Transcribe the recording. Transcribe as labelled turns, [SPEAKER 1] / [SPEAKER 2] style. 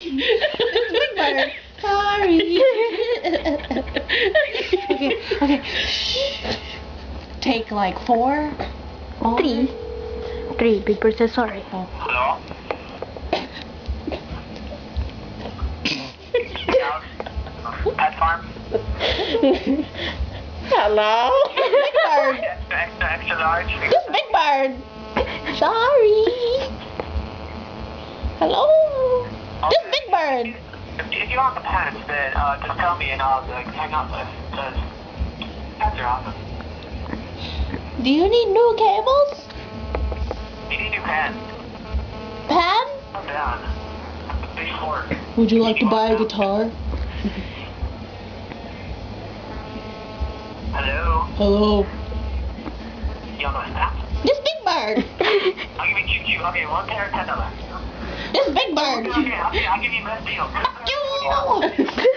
[SPEAKER 1] It's Big Bird. Sorry. Okay. Take like 4.
[SPEAKER 2] 3. 3. Big Bird says sorry.
[SPEAKER 1] Oh.
[SPEAKER 3] Hello? Pet farm?
[SPEAKER 1] Hello? Big Bird.
[SPEAKER 3] Extra large?
[SPEAKER 1] This Big Bird. Sorry. Hello? This Big Bird.
[SPEAKER 3] If you want the pets, then just tell me and I'll hang up with. Because pets are awesome.
[SPEAKER 1] Do you need new cables?
[SPEAKER 3] You need new pen.
[SPEAKER 1] Pen?
[SPEAKER 3] Calm down. Big fork.
[SPEAKER 1] Would you like to buy a guitar?
[SPEAKER 3] Hello?
[SPEAKER 1] Hello?
[SPEAKER 3] You want to snap?
[SPEAKER 1] This Big Bird.
[SPEAKER 3] I'll give you QQ. Okay, one pair, $10.
[SPEAKER 1] This Big Bird.
[SPEAKER 3] Okay, I'll give you best deal.
[SPEAKER 1] Fuck you.